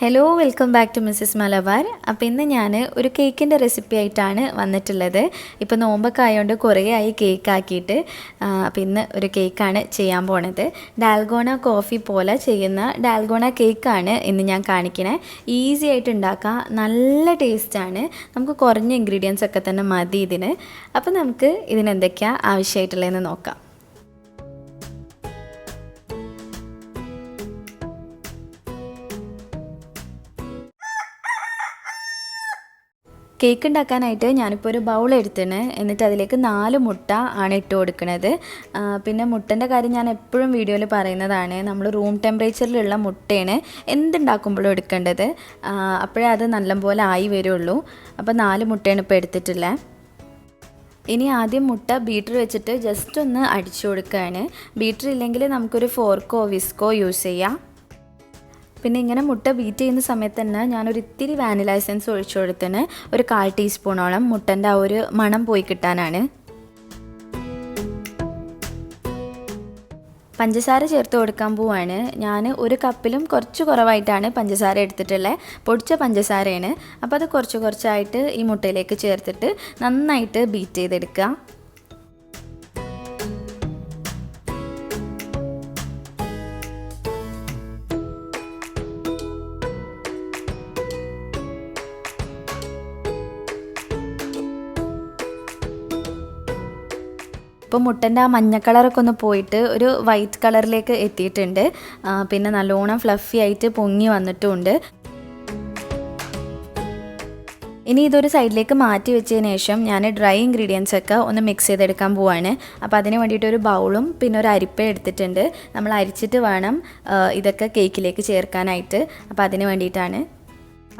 Hello welcome back to Mrs Malabar. അപ്പോൾ ഇന്ന് ഞാൻ ഒരു കേക്കിൻ്റെ റെസിപ്പി ആയിട്ടാണ് വന്നിട്ടുള്ളത്. ഇപ്പോൾ നോമ്പൊക്കെ ആയതുകൊണ്ട് കുറേ ആയി കേക്ക് ആക്കിയിട്ട്. അപ്പോൾ ഇന്ന് ഒരു കേക്കാണ് ചെയ്യാൻ പോണത്. ഡാൽഗോണ കോഫി പോലെ ചെയ്യുന്ന ഡാൽഗോണ കേക്കാണ് ഇന്ന് ഞാൻ കാണിക്കണേ. ഈസി ആയിട്ട് ഉണ്ടാക്കാം, നല്ല ടേസ്റ്റാണ്. നമുക്ക് കുറഞ്ഞ ഇൻഗ്രീഡിയൻസ് ഒക്കെ തന്നെ മതി ഇതിന്. അപ്പോൾ നമുക്ക് ഇതിനെന്തൊക്കെയാണ് ആവശ്യമായിട്ടുള്ളതെന്ന് നോക്കാം. കേക്ക് ഉണ്ടാക്കാനായിട്ട് ഞാനിപ്പോൾ ഒരു ബൗൾ എടുത്തിന്, എന്നിട്ട് അതിലേക്ക് 4 മുട്ട ആണ് ഇട്ട് കൊടുക്കുന്നത്. പിന്നെ മുട്ടൻ്റെ കാര്യം ഞാൻ എപ്പോഴും വീഡിയോയിൽ പറയുന്നതാണ്. നമ്മൾ റൂം ടെമ്പറേച്ചറിലുള്ള മുട്ടയാണ് എന്തുണ്ടാക്കുമ്പോഴും എടുക്കേണ്ടത്. അപ്പോഴേ അത് നല്ലപോലെ ആയി വരുള്ളൂ. അപ്പോൾ 4 മുട്ടയാണ് ഇപ്പോൾ എടുത്തിട്ടുള്ളത്. ഇനി ആദ്യം മുട്ട ബീറ്റർ വെച്ചിട്ട് ജസ്റ്റ് ഒന്ന് അടിച്ചു കൊടുക്കുകയാണ്. ബീറ്റർ ഇല്ലെങ്കിൽ നമുക്കൊരു ഫോർക്കോ വിസ്കോ യൂസ് ചെയ്യാം. പിന്നെ ഇങ്ങനെ മുട്ട ബീറ്റ് ചെയ്യുന്ന സമയത്ത് തന്നെ ഞാനൊരു ഇത്തിരി വാനില എസൻസ് ഒഴിച്ചു കൊടുത്തിന്, ഒരു 1/4 ടീസ്പൂണോളം, മുട്ടൻ്റെ ആ ഒരു മണം പോയി കിട്ടാനാണ്. പഞ്ചസാര ചേർത്ത് കൊടുക്കാൻ പോവാണ്. ഞാൻ ഒരു കപ്പിലും കുറച്ച് കുറവായിട്ടാണ് പഞ്ചസാര എടുത്തിട്ടുള്ളത്. പൊടിച്ച പഞ്ചസാരയാണ്. അപ്പോൾ അത് കുറച്ചായിട്ട് ഈ മുട്ടയിലേക്ക് ചേർത്തിട്ട് നന്നായിട്ട് ബീറ്റ് ചെയ്തെടുക്കുക. ഇപ്പോൾ മുട്ടൻ്റെ ആ മഞ്ഞ കളറൊക്കെ ഒന്ന് പോയിട്ട് ഒരു വൈറ്റ് കളറിലേക്ക് എത്തിയിട്ടുണ്ട്. പിന്നെ നല്ലോണം ഫ്ലഫി ആയിട്ട് പൊങ്ങി വന്നിട്ടുമുണ്ട്. ഇനി ഇതൊരു സൈഡിലേക്ക് മാറ്റി വെച്ചതിന് ശേഷം ഞാൻ ഡ്രൈ ഇൻഗ്രീഡിയൻസ് ഒക്കെ ഒന്ന് മിക്സ് ചെയ്തെടുക്കാൻ പോവാണ്. അപ്പോൾ അതിന് വേണ്ടിയിട്ട് ഒരു ബൗളും പിന്നെ ഒരു അരിപ്പ എടുത്തിട്ടുണ്ട്. നമ്മൾ അരിച്ചിട്ട് വേണം ഇതൊക്കെ കേക്കിലേക്ക് ചേർക്കാനായിട്ട്. അപ്പോൾ അതിന് വേണ്ടിയിട്ടാണ്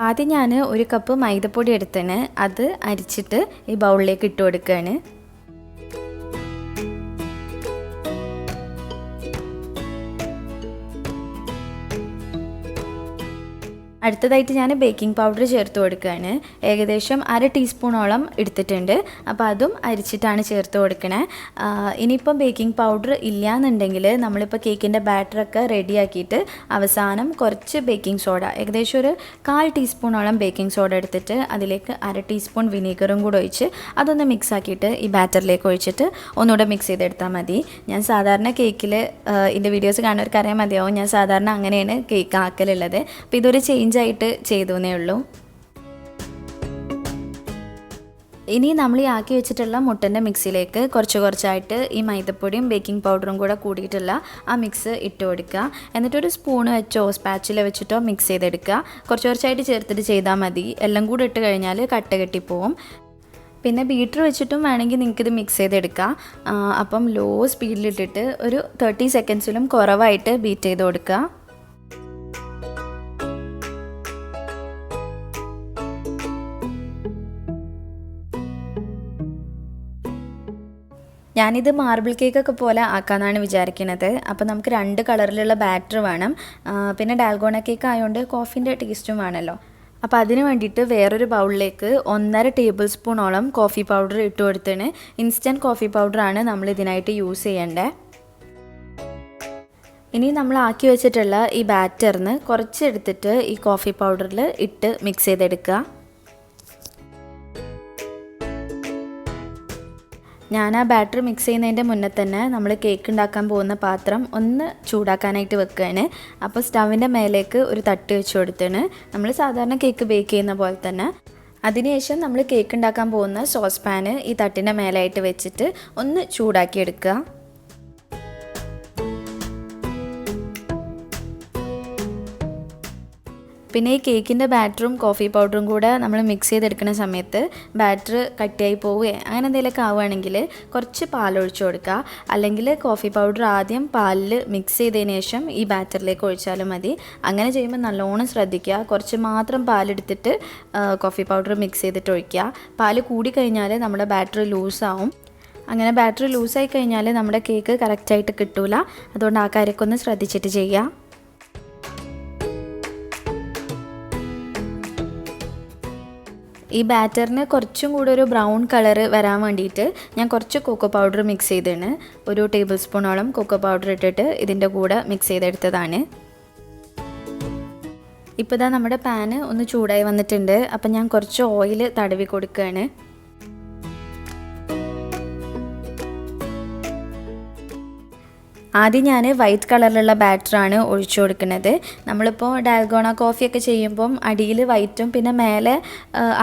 ആദ്യം ഞാൻ ഒരു കപ്പ് മൈദപ്പൊടി എടുത്തിന്, അത് അരിച്ചിട്ട് ഈ ബൗളിലേക്ക് ഇട്ട് കൊടുക്കുകയാണ്. അടുത്തതായിട്ട് ഞാൻ ബേക്കിംഗ് പൗഡർ ചേർത്ത് കൊടുക്കുകയാണ്. ഏകദേശം 1/2 ടീസ്പൂണോളം എടുത്തിട്ടുണ്ട്. അപ്പോൾ അതും അരിച്ചിട്ടാണ് ചേർത്ത് കൊടുക്കണേ. ഇനിയിപ്പം ബേക്കിംഗ് പൗഡർ ഇല്ലയെന്നുണ്ടെങ്കിൽ നമ്മളിപ്പോൾ കേക്കിൻ്റെ ബാറ്ററൊക്കെ റെഡിയാക്കിയിട്ട് അവസാനം കുറച്ച് ബേക്കിംഗ് സോഡ, ഏകദേശം ഒരു 1/4 ടീസ്പൂണോളം ബേക്കിംഗ് സോഡ എടുത്തിട്ട് അതിലേക്ക് 1/2 ടീസ്പൂൺ വിനീഗറും കൂടെ ഒഴിച്ച് അതൊന്ന് മിക്സ് ആക്കിയിട്ട് ഈ ബാറ്ററിലേക്ക് ഒഴിച്ചിട്ട് ഒന്നുകൂടെ മിക്സ് ചെയ്തെടുത്താൽ മതി. ഞാൻ സാധാരണ കേക്കിൽ ഇതിൻ്റെ വീഡിയോസ് കാണുന്നവർക്ക് അറിയാൻ മതിയാവും, ഞാൻ സാധാരണ അങ്ങനെയാണ് കേക്ക് ആക്കലുള്ളത്. അപ്പോൾ ഇതൊരു ചേഞ്ച് ആയിട്ട് ചെയ്തേ ഉള്ളൂ. ഇനി നമ്മൾ ഈ ആക്കി വെച്ചിട്ടുള്ള മുട്ടൻ്റെ മിക്സിലേക്ക് കുറച്ചായിട്ട് ഈ മൈദപ്പൊടിയും ബേക്കിംഗ് പൗഡറും കൂടെ കൂടിയിട്ടുള്ള ആ മിക്സ് ഇട്ട് കൊടുക്കുക. എന്നിട്ടൊരു സ്പൂണ് വെച്ചോ സ്പാച്ചില വെച്ചിട്ടോ മിക്സ് ചെയ്തെടുക്കുക. കുറച്ചായിട്ട് ചേർത്തിട്ട് ചെയ്താൽ മതി. എല്ലാം കൂടെ ഇട്ട് കഴിഞ്ഞാൽ കട്ട കെട്ടിപ്പോവും. പിന്നെ ബീറ്റർ വെച്ചിട്ടും വേണമെങ്കിൽ നിങ്ങൾക്കിത് മിക്സ് ചെയ്തെടുക്കാം. അപ്പം ലോ സ്പീഡിലിട്ടിട്ട് ഒരു 30 സെക്കൻഡ്സിലും കുറവായിട്ട് ബീറ്റ് ചെയ്ത് കൊടുക്കുക. ഞാനിത് മാർബിൾ കേക്കൊക്കെ പോലെ ആക്കാമെന്നാണ് വിചാരിക്കുന്നത്. അപ്പോൾ നമുക്ക് 2 കളറിലുള്ള ബാറ്റർ വേണം. പിന്നെ ഡാൽഗോണ കേക്ക് ആയതുകൊണ്ട് കോഫീൻ്റെ ടേസ്റ്റും വേണമല്ലോ. അപ്പോൾ അതിന് വേണ്ടിയിട്ട് വേറൊരു ബൗളിലേക്ക് 1.5 ടേബിൾ സ്പൂണോളം കോഫി പൗഡർ ഇട്ട് കൊടുത്തിന്. ഇൻസ്റ്റൻറ്റ് കോഫി പൗഡറാണ് നമ്മൾ ഇതിനായിട്ട് യൂസ് ചെയ്യേണ്ടത്. ഇനി നമ്മൾ ആക്കി വെച്ചിട്ടുള്ള ഈ ബാറ്ററിന് കുറച്ചെടുത്തിട്ട് ഈ കോഫി പൗഡറിൽ ഇട്ട് മിക്സ് ചെയ്തെടുക്കുക. ഞാൻ ആ ബാറ്റർ മിക്സ് ചെയ്യുന്നതിൻ്റെ മുന്നേ തന്നെ നമ്മൾ കേക്ക് ഉണ്ടാക്കാൻ പോകുന്ന പാത്രം ഒന്ന് ചൂടാക്കാനായിട്ട് വെക്കുകയാണ്. അപ്പോൾ സ്റ്റവിൻ്റെ മേലേക്ക് ഒരു തട്ട് വെച്ച് കൊടുത്തിന്, നമ്മൾ സാധാരണ കേക്ക് ബേക്ക് ചെയ്യുന്ന പോലെ തന്നെ. അതിനുശേഷം നമ്മൾ കേക്ക് ഉണ്ടാക്കാൻ പോകുന്ന സോസ് പാന് ഈ തട്ടിൻ്റെ മേലായിട്ട് വെച്ചിട്ട് ഒന്ന് ചൂടാക്കിയെടുക്കുക. പിന്നെ ഈ കേക്കിൻ്റെ ബാറ്ററും കോഫി പൗഡറും കൂടെ നമ്മൾ മിക്സ് ചെയ്തെടുക്കുന്ന സമയത്ത് ബാറ്റർ കട്ടിയായി പോവുകയോ അങ്ങനെ എന്തെങ്കിലുമൊക്കെ ആവുകയാണെങ്കിൽ കുറച്ച് പാലൊഴിച്ച് കൊടുക്കുക. അല്ലെങ്കിൽ കോഫി പൗഡർ ആദ്യം പാലിൽ മിക്സ് ചെയ്തതിന് ശേഷം ഈ ബാറ്ററിലേക്ക് ഒഴിച്ചാലും മതി. അങ്ങനെ ചെയ്യുമ്പോൾ നല്ലോണം ശ്രദ്ധിക്കുക. കുറച്ച് മാത്രം പാലെടുത്തിട്ട് കോഫി പൗഡർ മിക്സ് ചെയ്തിട്ട് ഒഴിക്കുക. പാല് കൂടിക്കഴിഞ്ഞാൽ നമ്മുടെ ബാറ്ററി ലൂസാവും. അങ്ങനെ ബാറ്ററി ലൂസായി കഴിഞ്ഞാൽ നമ്മുടെ കേക്ക് കറക്റ്റായിട്ട് കിട്ടില്ല. അതുകൊണ്ട് ആ കാര്യമൊക്കെ ഒന്ന് ശ്രദ്ധിച്ചിട്ട് ചെയ്യുക. ഈ ബാറ്ററിന് കുറച്ചും കൂടെ ഒരു ബ്രൗൺ കളർ വരാൻ വേണ്ടിയിട്ട് ഞാൻ കുറച്ച് കൊക്കോ പൗഡർ മിക്സ് ചെയ്തിട്ടുണ്ട്. 1 ടേബിൾ സ്പൂണോളം കൊക്കോ പൗഡർ ഇട്ടിട്ട് ഇതിൻ്റെ കൂടെ മിക്സ് ചെയ്തെടുത്തതാണ്. ഇപ്പോൾ ഇതാ നമ്മുടെ പാന് ഒന്ന് ചൂടായി വന്നിട്ടുണ്ട്. അപ്പം ഞാൻ കുറച്ച് ഓയിൽ തടവി കൊടുക്കുകയാണ്. ആദ്യം ഞാൻ വൈറ്റ് കളറിലുള്ള ബാറ്ററാണ് ഒഴിച്ചു കൊടുക്കുന്നത്. നമ്മളിപ്പോൾ ഡാൽഗോണ കോഫിയൊക്കെ ചെയ്യുമ്പം അടിയിൽ വൈറ്റും പിന്നെ മേലെ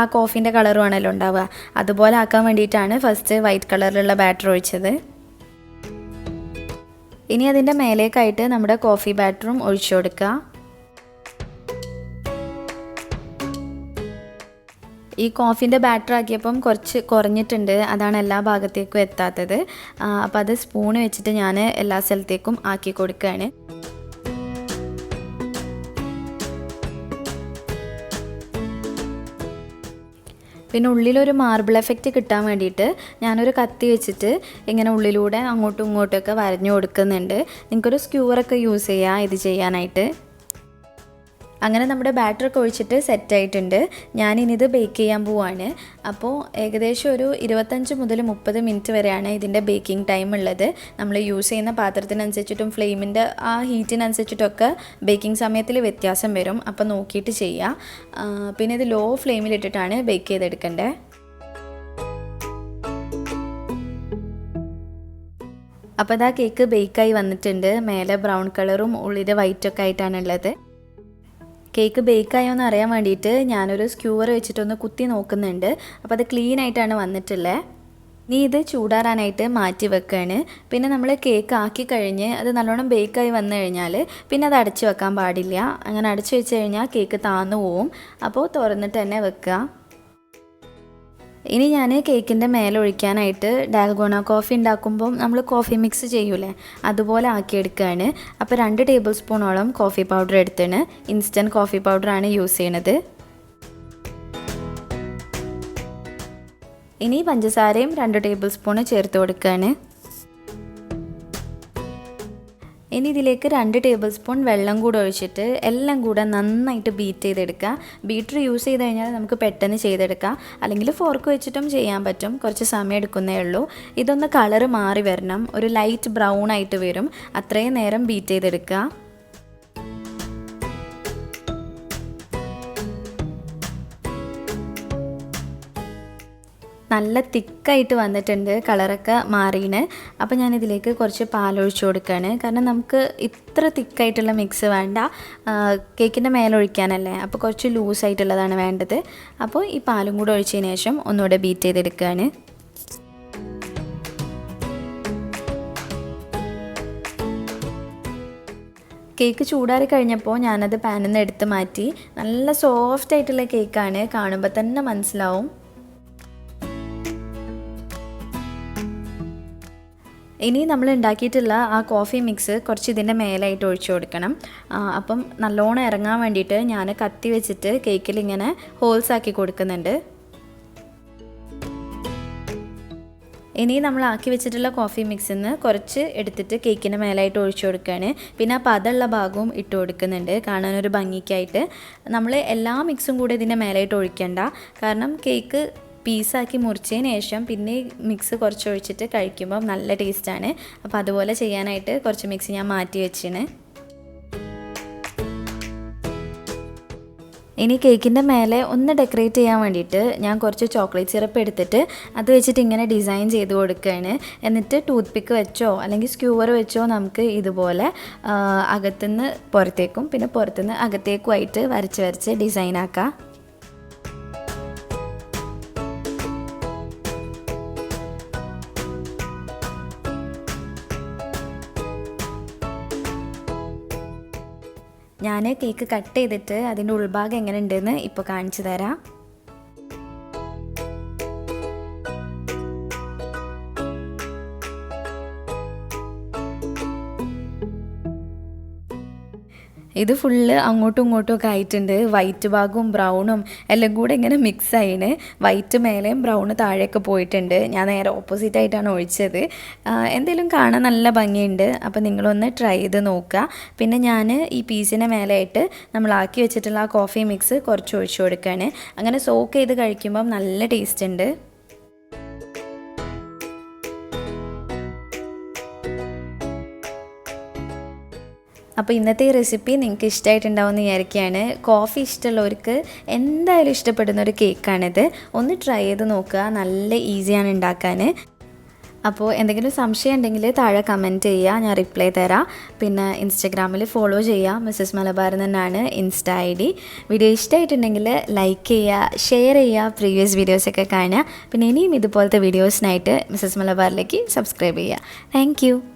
ആ കോഫീൻ്റെ കളറും ആണല്ലോ ഉണ്ടാവുക. അതുപോലെ ആക്കാൻ വേണ്ടിയിട്ടാണ് ഫസ്റ്റ് വൈറ്റ് കളറിലുള്ള ബാറ്റർ ഒഴിച്ചത്. ഇനി അതിൻ്റെ മേലേക്കായിട്ട് നമ്മുടെ കോഫി ബാറ്ററും ഒഴിച്ചു കൊടുക്കുക. ഈ കോഫീൻ്റെ ബാറ്റർ ആക്കിയപ്പം കുറച്ച് കുറഞ്ഞിട്ടുണ്ട്, അതാണ് എല്ലാ ഭാഗത്തേക്കും എത്താത്തത്. അപ്പോൾ അത് സ്പൂണ് വെച്ചിട്ട് ഞാൻ എല്ലാ സ്ഥലത്തേക്കും ആക്കി കൊടുക്കുകയാണ്. പിന്നെ ഉള്ളിലൊരു മാർബിൾ എഫക്റ്റ് കിട്ടാൻ വേണ്ടിയിട്ട് ഞാനൊരു കത്തി വെച്ചിട്ട് ഇങ്ങനെ ഉള്ളിലൂടെ അങ്ങോട്ടും ഇങ്ങോട്ടൊക്കെ വരഞ്ഞു കൊടുക്കുന്നുണ്ട്. നിങ്ങൾക്കൊരു സ്ക്യൂവറൊക്കെ യൂസ് ചെയ്യാം ഇത് ചെയ്യാനായിട്ട്. അങ്ങനെ നമ്മുടെ ബാറ്ററൊക്കെ ഒഴിച്ചിട്ട് സെറ്റായിട്ടുണ്ട്. ഞാനിത് ബേക്ക് ചെയ്യാൻ പോവാണ്. അപ്പോൾ ഏകദേശം ഒരു 25 മുതൽ 30 മിനിറ്റ് വരെയാണ് ഇതിൻ്റെ ബേക്കിംഗ് ടൈം ഉള്ളത്. നമ്മൾ യൂസ് ചെയ്യുന്ന പാത്രത്തിനനുസരിച്ചിട്ടും ഫ്ലെയിമിൻ്റെ ആ ഹീറ്റിനനുസരിച്ചിട്ടൊക്കെ ബേക്കിംഗ് സമയത്തിൽ വ്യത്യാസം വരും. അപ്പോൾ നോക്കിയിട്ട് ചെയ്യുക. പിന്നെ ഇത് ലോ ഫ്ലെയിമിലിട്ടിട്ടാണ് ബേക്ക് ചെയ്തെടുക്കേണ്ടത്. അപ്പോൾ ഇതാ കേക്ക് ബേക്കായി വന്നിട്ടുണ്ട്. മേലെ ബ്രൗൺ കളറും ഉള്ളിൽ വൈറ്റൊക്കെ ആയിട്ടാണുള്ളത്. കേക്ക് ബേക്കായോ എന്ന് അറിയാൻ വേണ്ടിയിട്ട് ഞാനൊരു സ്ക്യൂവർ വെച്ചിട്ടൊന്ന് കുത്തി നോക്കുന്നുണ്ട്. അപ്പോൾ അത് ക്ലീൻ ആയിട്ടാണ് വന്നിട്ടുള്ളത്. നീ ഇത് ചൂടാറാനായിട്ട് മാറ്റി വെക്കുകയാണ്. പിന്നെ നമ്മൾ കേക്ക് ആക്കി കഴിഞ്ഞ് അത് നല്ലോണം ബേക്കായി വന്നു കഴിഞ്ഞാൽ പിന്നെ അത് അടച്ച് വെക്കാൻ പാടില്ല. അങ്ങനെ അടച്ച് വെച്ച് കഴിഞ്ഞാൽ കേക്ക് താന്നു പോവും. അപ്പോൾ തുറന്നിട്ട് തന്നെ വെക്കുക. ഇനി ഞാൻ കേക്കിൻ്റെ മേലെ ഒഴിക്കാനായിട്ട് ഡാൽഗോണ കോഫി ഉണ്ടാക്കുമ്പം നമ്മൾ കോഫി മിക്സ് ചെയ്യൂലേ, അതുപോലെ ആക്കിയെടുക്കുകയാണ്. അപ്പോൾ 2 ടേബിൾ സ്പൂണോളം കോഫി പൗഡർ എടുത്തിന്. ഇൻസ്റ്റൻറ്റ് കോഫി പൗഡറാണ് യൂസ് ചെയ്യണത്. ഇനി പഞ്ചസാരയും 2 ടേബിൾ സ്പൂൺ ചേർത്ത് കൊടുക്കുകയാണ്. ഇനി ഇതിലേക്ക് 2 ടേബിൾ സ്പൂൺ വെള്ളം കൂടെ ഒഴിച്ചിട്ട് എല്ലാം കൂടെ നന്നായിട്ട് ബീറ്റ് ചെയ്തെടുക്കുക. ബീറ്റർ യൂസ് ചെയ്ത് കഴിഞ്ഞാൽ നമുക്ക് പെട്ടെന്ന് ചെയ്തെടുക്കാം. അല്ലെങ്കിൽ ഫോർക്ക് വെച്ചിട്ടും ചെയ്യാൻ പറ്റും. കുറച്ച് സമയം എടുക്കുന്നേ ഉള്ളൂ. ഇതൊന്ന് കളറ് മാറി വരണം. ഒരു ലൈറ്റ് ബ്രൗൺ ആയിട്ട് വരും. അത്രയും നേരം ബീറ്റ് ചെയ്തെടുക്കുക. നല്ല തിക്കായിട്ട് വന്നിട്ടുണ്ട്, കളറൊക്കെ മാറിയാണ്. അപ്പോൾ ഞാനിതിലേക്ക് കുറച്ച് പാലൊഴിച്ച് കൊടുക്കുകയാണ്. കാരണം നമുക്ക് ഇത്ര തിക്കായിട്ടുള്ള മിക്സ് വേണ്ട, കേക്കിൻ്റെ മേലൊഴിക്കാനല്ലേ. അപ്പോൾ കുറച്ച് ലൂസായിട്ടുള്ളതാണ് വേണ്ടത്. അപ്പോൾ ഈ പാലും കൂടെ ഒഴിച്ചതിന് ശേഷം ഒന്നുകൂടെ ബീറ്റ് ചെയ്തെടുക്കുകയാണ്. കേക്ക് ചൂടാറി കഴിഞ്ഞപ്പോൾ ഞാനത് പാനിൽ നിന്ന് എടുത്ത് മാറ്റി. നല്ല സോഫ്റ്റ് ആയിട്ടുള്ള കേക്കാണ്, കാണുമ്പോൾ തന്നെ മനസ്സിലാവും. ഇനി നമ്മൾ ഉണ്ടാക്കിയിട്ടുള്ള ആ കോഫി മിക്സ് കുറച്ച് ഇതിൻ്റെ മേലായിട്ട് ഒഴിച്ചു കൊടുക്കണം. അപ്പം നല്ലോണം ഇറങ്ങാൻ വേണ്ടിയിട്ട് ഞാൻ കത്തി വെച്ചിട്ട് കേക്കിൽ ഇങ്ങനെ ഹോൾസ് ആക്കി കൊടുക്കുന്നുണ്ട്. ഇനി നമ്മൾ ആക്കി വെച്ചിട്ടുള്ള കോഫി മിക്സിൽ നിന്ന് കുറച്ച് എടുത്തിട്ട് കേക്കിൻ്റെ മേലായിട്ട് ഒഴിച്ചു കൊടുക്കുകയാണ്. പിന്നെ ആ പതമുള്ള ഭാഗവും ഇട്ട് കൊടുക്കുന്നുണ്ട്, കാണാനൊരു ഭംഗിക്കായിട്ട്. നമ്മൾ എല്ലാ മിക്സും കൂടെ ഇതിൻ്റെ മേലായിട്ട് ഒഴിക്കണ്ട, കാരണം കേക്ക് പീസാക്കി മുറിച്ചതിന് ശേഷം പിന്നെ മിക്സ് കുറച്ച് ഒഴിച്ചിട്ട് കഴിക്കുമ്പോൾ നല്ല ടേസ്റ്റാണ്. അപ്പോൾ അതുപോലെ ചെയ്യാനായിട്ട് കുറച്ച് മിക്സ് ഞാൻ മാറ്റി വെച്ചിന്. ഇനി കേക്കിൻ്റെ മേലെ ഒന്ന് ഡെക്കറേറ്റ് ചെയ്യാൻ വേണ്ടിയിട്ട് ഞാൻ കുറച്ച് ചോക്ലേറ്റ് സിറപ്പ് എടുത്തിട്ട് അത് വെച്ചിട്ട് ഇങ്ങനെ ഡിസൈൻ ചെയ്ത് കൊടുക്കുകയാണ്. എന്നിട്ട് ടൂത്ത് പിക്ക് വെച്ചോ അല്ലെങ്കിൽ സ്ക്യൂവർ വെച്ചോ നമുക്ക് ഇതുപോലെ അകത്തുനിന്ന് പുറത്തേക്കും പിന്നെ പുറത്തുനിന്ന് അകത്തേക്കുമായിട്ട് വരച്ച് വരച്ച് ഡിസൈനാക്കാം. ഞാൻ കേക്ക് കട്ട് ചെയ്തിട്ട് അതിൻ്റെ ഉൾഭാഗം എങ്ങനെ ഉണ്ടെന്ന് ഇപ്പോൾ കാണിച്ചു തരാം. ഇത് ഫുള്ള് അങ്ങോട്ടും ഇങ്ങോട്ടും ഒക്കെ ആയിട്ടുണ്ട്. വൈറ്റ് ഭാഗവും ബ്രൗണും എല്ലാം കൂടെ ഇങ്ങനെ മിക്സ് ആയിന്. വൈറ്റ് മേലെയും ബ്രൗണ് താഴെയൊക്കെ പോയിട്ടുണ്ട്. ഞാൻ നേരെ ഓപ്പോസിറ്റ് ആയിട്ടാണ് ഒഴിച്ചത്. എന്തെങ്കിലും കാണാൻ നല്ല ഭംഗിയുണ്ട്. അപ്പോൾ നിങ്ങളൊന്ന് ട്രൈ ചെയ്ത് നോക്കുക. പിന്നെ ഞാൻ ഈ പീസിൻ്റെ മേലെയായിട്ട് നമ്മളാക്കി വെച്ചിട്ടുള്ള ആ കോഫി മിക്സ് കുറച്ച് ഒഴിച്ചു കൊടുക്കുകയാണ്. അങ്ങനെ സോക്ക് ചെയ്ത് കഴിക്കുമ്പം നല്ല ടേസ്റ്റ് ഉണ്ട്. അപ്പോൾ ഇന്നത്തെ ഈ റെസിപ്പി നിങ്ങൾക്ക് ഇഷ്ടമായിട്ടുണ്ടാവുമെന്ന് വിചാരിക്കുകയാണ്. കോഫി ഇഷ്ടമുള്ളവർക്ക് എന്തായാലും ഇഷ്ടപ്പെടുന്ന ഒരു കേക്കാണിത്. ഒന്ന് ട്രൈ ചെയ്ത് നോക്കുക, നല്ല ഈസിയാണ് ഉണ്ടാക്കാൻ. അപ്പോൾ എന്തെങ്കിലും സംശയം ഉണ്ടെങ്കിൽ താഴെ കമൻറ്റ് ചെയ്യുക, ഞാൻ റിപ്ലൈ തരാം. പിന്നെ ഇൻസ്റ്റഗ്രാമിൽ ഫോളോ ചെയ്യുക, മിസ്സസ് മലബാർ തന്നെയാണ് ഇൻസ്റ്റ ID. വീഡിയോ ഇഷ്ടമായിട്ടുണ്ടെങ്കിൽ ലൈക്ക് ചെയ്യുക, ഷെയർ ചെയ്യുക, പ്രീവിയസ് വീഡിയോസൊക്കെ കാണുക. പിന്നെ ഇനിയും ഇതുപോലത്തെ വീഡിയോസിനായിട്ട് മിസ്സസ് മലബാറിലേക്ക് സബ്സ്ക്രൈബ് ചെയ്യുക. താങ്ക്